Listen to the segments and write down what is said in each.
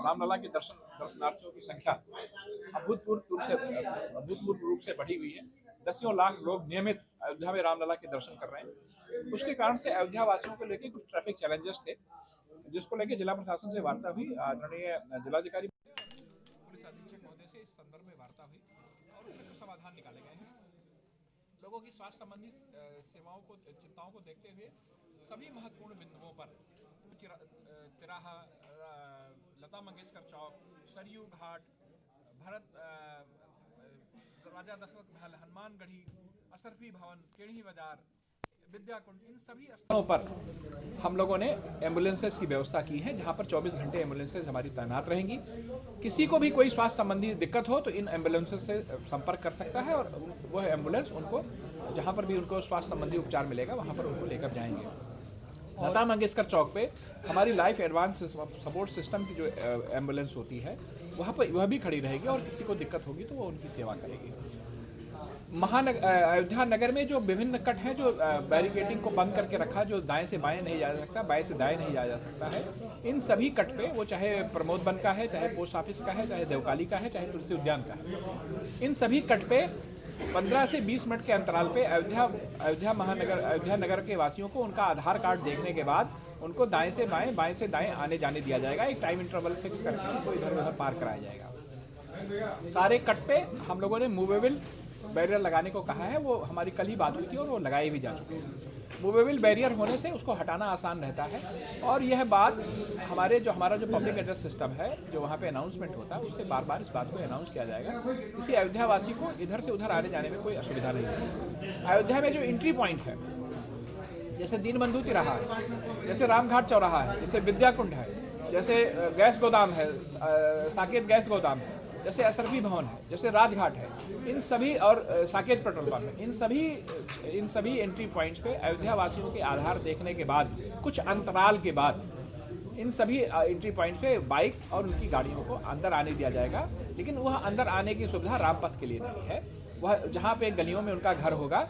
रामलला के दर्शनार्थियों की संख्या अभूतपूर्व रूप से बढ़ी हुई है। दसियों लाख लोग नियमित अयोध्या में रामलला के दर्शन कर रहे हैं। उसके कारण से अयोध्या वासियों को लेकर कुछ ट्रैफिक चैलेंजेस थे, जिसको लेकर जिला प्रशासन से वार्ता हुई। आदरणीय जिलाधिकारी पुलिस अधीक्षक महोदय से इस संदर्भ में वार्ता हुई और उसमें कुछ समाधान निकाले गए हैं। लोगों की स्वास्थ्य संबंधी चिंताओं को देखते हुए सभी महत्वपूर्ण बिंदुओं पर तिराहा, लता मंगेशकर चौक, सरयू घाट, राजा दशरथ महल, हनुमानगढ़ी, असरफी भवन, केड़ी बाजार, विद्याकुंड, इन सभी स्थानों पर हम लोगों ने एम्बुलेंसेस की व्यवस्था की है, जहां पर 24 घंटे एम्बुलेंसेस हमारी तैनात रहेंगी। किसी को भी कोई स्वास्थ्य संबंधी दिक्कत हो तो इन एम्बुलेंसेस से संपर्क कर सकता है और वह एम्बुलेंस उनको जहां पर भी उनको स्वास्थ्य संबंधी उपचार मिलेगा वहां पर उनको लेकर जाएंगे। लता मंगेशकर चौक पे हमारी लाइफ एडवांस सपोर्ट सिस्टम की जो एम्बुलेंस होती है वहाँ पर वह भी खड़ी रहेगी और किसी को दिक्कत होगी तो वो उनकी सेवा करेगी। अयोध्या नगर में जो विभिन्न कट हैं, जो बैरिकेडिंग को बंद करके रखा, जो दाएं से बाएं नहीं जा सकता, बाएं से दाएं नहीं जाया जा सकता है, इन सभी कट पे, वो चाहे प्रमोद वन का है, चाहे पोस्ट ऑफिस का है, चाहे देवकाली का है, चाहे तुलसी उद्यान का है, इन सभी कट पे 15 से 20 मिनट के अंतराल पे अयोध्या नगर के वासियों को उनका आधार कार्ड देखने के बाद उनको दाएं से बाएं, बाएं से दाएं आने जाने दिया जाएगा। एक टाइम इंटरवल फिक्स करके उनको इधर उधर पार कराया जाएगा। सारे कट पे हम लोगों ने मूवेबल बैरियर लगाने को कहा है। वो हमारी कल ही बात हुई थी और वो लगाए भी जा चुके हैं। मूवेबल बैरियर होने से उसको हटाना आसान रहता है और यह बात हमारा जो पब्लिक एड्रेस सिस्टम है, जो वहाँ पे अनाउंसमेंट होता है, उससे बार बार इस बात को अनाउंस किया जाएगा। किसी अयोध्यावासी को इधर से उधर आने जाने में कोई असुविधा नहीं है। अयोध्या में जो एंट्री पॉइंट है, जैसे दीनबंधु तिराहा है, जैसे रामघाट चौराहा है, जैसे विद्याकुंड है, जैसे गैस गोदाम है, साकेत गैस गोदाम है, जैसे असरफी भवन है, जैसे राजघाट है, इन सभी और साकेत पेट्रोल पंप है, इन सभी एंट्री पॉइंट्स पे अयोध्या वासियों के आधार देखने के बाद कुछ अंतराल के बाद इन सभी एंट्री पॉइंट पे बाइक और उनकी गाड़ियों को अंदर आने दिया जाएगा। लेकिन वह अंदर आने की सुविधा रामपथ के लिए नहीं है। वह जहाँ पे गलियों में उनका घर होगा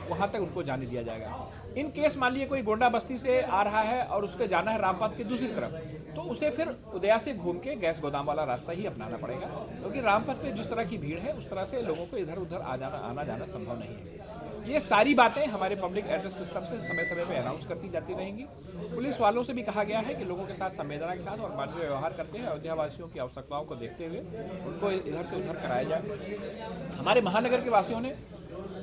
वहाँ तक उनको जाने दिया जाएगा। इन केस मान लीजिए कोई गोंडा बस्ती से आ रहा है और उसको जाना है रामपथ की दूसरी तरफ, तो उसे फिर उदया से घूम के गैस गोदाम वाला रास्ता ही अपनाना पड़ेगा, क्योंकि रामपथ पे जिस तरह की भीड़ है उस तरह से लोगों को इधर उधर आना जाना संभव नहीं है। ये सारी बातें हमारे पब्लिक एड्रेस सिस्टम से समय समय पर अनाउंस करती जाती रहेंगी। पुलिस वालों से भी कहा गया है कि लोगों के साथ संवेदना के साथ और मानवीय व्यवहार करते हैं अयोध्या वासियों की आवश्यकताओं को देखते हुए उनको इधर से उधर कराया जाए। हमारे महानगर के वासियों ने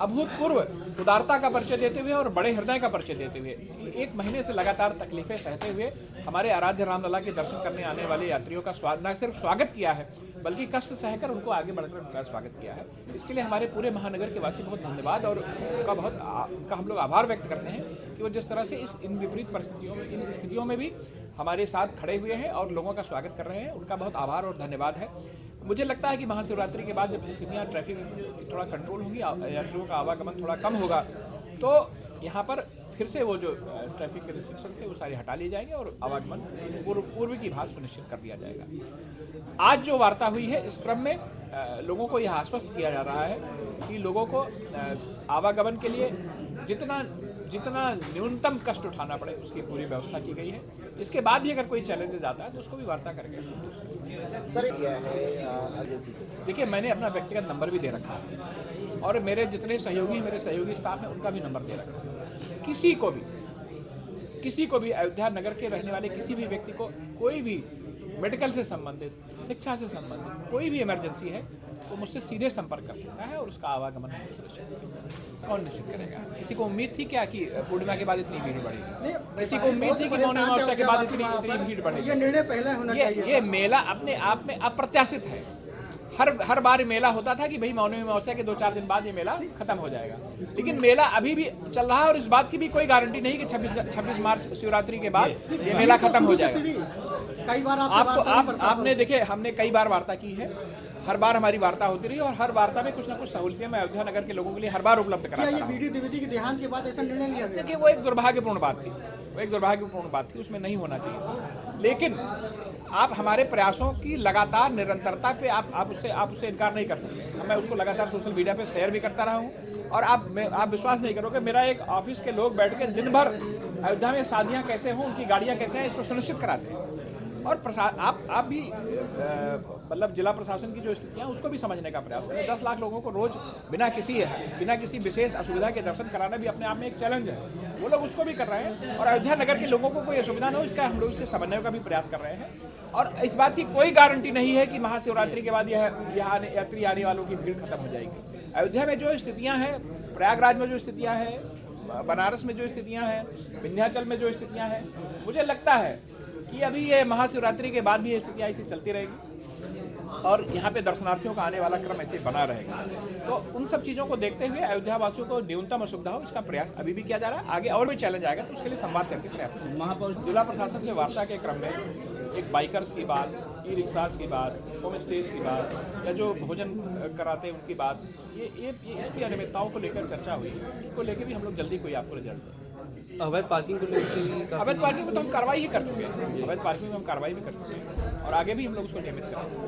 अभूतपूर्व उदारता का परिचय देते हुए और बड़े हृदय का परिचय देते हुए 1 महीने से लगातार तकलीफें सहते हुए हमारे आराध्य रामलला के दर्शन करने आने वाले यात्रियों का न सिर्फ स्वागत किया है, बल्कि कष्ट सहकर उनको आगे बढ़कर उनका स्वागत किया है। इसके लिए हमारे पूरे महानगर के वासी बहुत धन्यवाद और उनका हम लोग आभार व्यक्त करते हैं कि वो जिस तरह से इन विपरीत परिस्थितियों में, इन स्थितियों में भी हमारे साथ खड़े हुए हैं और लोगों का स्वागत कर रहे हैं। उनका बहुत आभार और धन्यवाद है। मुझे लगता है कि महाशिवरात्रि के बाद जब स्थितियाँ ट्रैफिक की थोड़ा कंट्रोल होंगी, यात्रियों का आवागमन थोड़ा कम होगा, तो यहाँ पर फिर से वो जो ट्रैफिक के रिस्ट्रिक्शन थे वो सारे हटा लिए जाएंगे और आवागमन पूर्व की भांति सुनिश्चित कर दिया जाएगा। आज जो वार्ता हुई है, इस क्रम में लोगों को यह आश्वस्त किया जा रहा है कि लोगों को आवागमन के लिए जितना न्यूनतम कष्ट उठाना पड़े उसकी पूरी व्यवस्था की गई है। इसके बाद भी अगर कोई चैलेंजेस आता है तो उसको भी वार्ता करेंगे। देखिए, मैंने अपना व्यक्तिगत नंबर भी दे रखा है और मेरे जितने सहयोगी मेरे सहयोगी स्टाफ हैं उनका भी नंबर दे रखा है। किसी को भी अयोध्या नगर के रहने वाले किसी भी व्यक्ति को कोई भी मेडिकल से संबंधित, शिक्षा से संबंधित कोई भी इमरजेंसी है तो मुझसे सीधे संपर्क कर सकता है और उसका आवागमन कौन निश्चित करेगा? किसी को उम्मीद थी क्या कि पूर्णिमा के बाद इतनी भीड़ बढ़ेगी? किसी को उम्मीद थी कि मौनी अमावस्या के बाद इतनी भीड़ बढ़ेगी? ये निर्णय पहले होना चाहिए। ये मेला अपने आप में अप्रत्याशित है। हर बार मेला होता था कि भाई मौनी अमावस्या के 2-4 दिन बाद ये मेला खत्म हो जाएगा, लेकिन मेला अभी भी चल रहा है और इस बात की भी कोई गारंटी नहीं कि 26 मार्च शिवरात्रि के बाद ये मेला खत्म हो जाएगा। कई बार आपने देखिए, हमने कई बार वार्ता की है, हर बार हमारी वार्ता होती रही और हर वार्ता में कुछ ना कुछ सहूलियत मैं अयोध्या नगर के लोगों के लिए हर बार उपलब्ध कराता रहा हूं। बीडी द्विवेदी के देहांत के बाद ऐसा निर्णय लिया गया। देखिए, वो एक दुर्भाग्यपूर्ण बात थी, उसमें नहीं होना चाहिए। लेकिन आप हमारे प्रयासों की लगातार निरंतरता पे आप उससे इनकार नहीं कर सकते। मैं उसको लगातार सोशल मीडिया पे शेयर भी करता रहा हूँ और आप विश्वास नहीं करोगे, मेरा एक ऑफिस के लोग बैठ के दिन भर अयोध्या में शादियाँ कैसे हों, उनकी गाड़ियाँ कैसे हैं, इसको सुनिश्चित कराते हैं और आप भी मतलब जिला प्रशासन की जो स्थितियाँ उसको भी समझने का प्रयास करें। 10 लाख लोगों को रोज बिना किसी विशेष असुविधा के दर्शन कराना भी अपने आप में एक चैलेंज है। वो लोग उसको भी कर रहे हैं और अयोध्या नगर के लोगों को कोई असुविधा न हो इसका हम लोग इससे समझने का भी प्रयास कर रहे हैं। और इस बात की कोई गारंटी नहीं है कि महाशिवरात्रि के बाद यहाँ यात्री आने वालों की भीड़ खत्म हो जाएगी। अयोध्या में जो स्थितियाँ हैं, प्रयागराज में जो स्थितियाँ हैं, बनारस में जो स्थितियाँ हैं, विंध्याचल में जो स्थितियाँ हैं, मुझे लगता है कि अभी ये महाशिवरात्रि के बाद भी ये स्थितियाँ ऐसी चलती रहेगी और यहाँ पे दर्शनार्थियों का आने वाला क्रम ऐसे बना रहेगा। तो उन सब चीज़ों को देखते हुए अयोध्या वासियों को न्यूनतम असुविधा हो इसका प्रयास अभी भी किया जा रहा है। आगे और भी चैलेंज आएगा तो उसके लिए संवाद करके प्रयास करेंगे। महापौर जिला प्रशासन से वार्ता के क्रम में एक बाइकर्स की बात, ई रिक्शाज की बात, होम स्टेज की बात या जो भोजन कराते हैं उनकी बात, ये इसकी अनियमितताओं को लेकर चर्चा हुई। इसको लेकर भी हम लोग जल्दी कोई आपको रिजल्ट दें। अवैध पार्किंग को लेकर अवैध पार्किंग में तो हम कार्रवाई ही कर चुके हैं। अवैध पार्किंग में हम कार्रवाई भी कर चुके हैं और आगे भी हम लोग उसको नियमित करेंगे।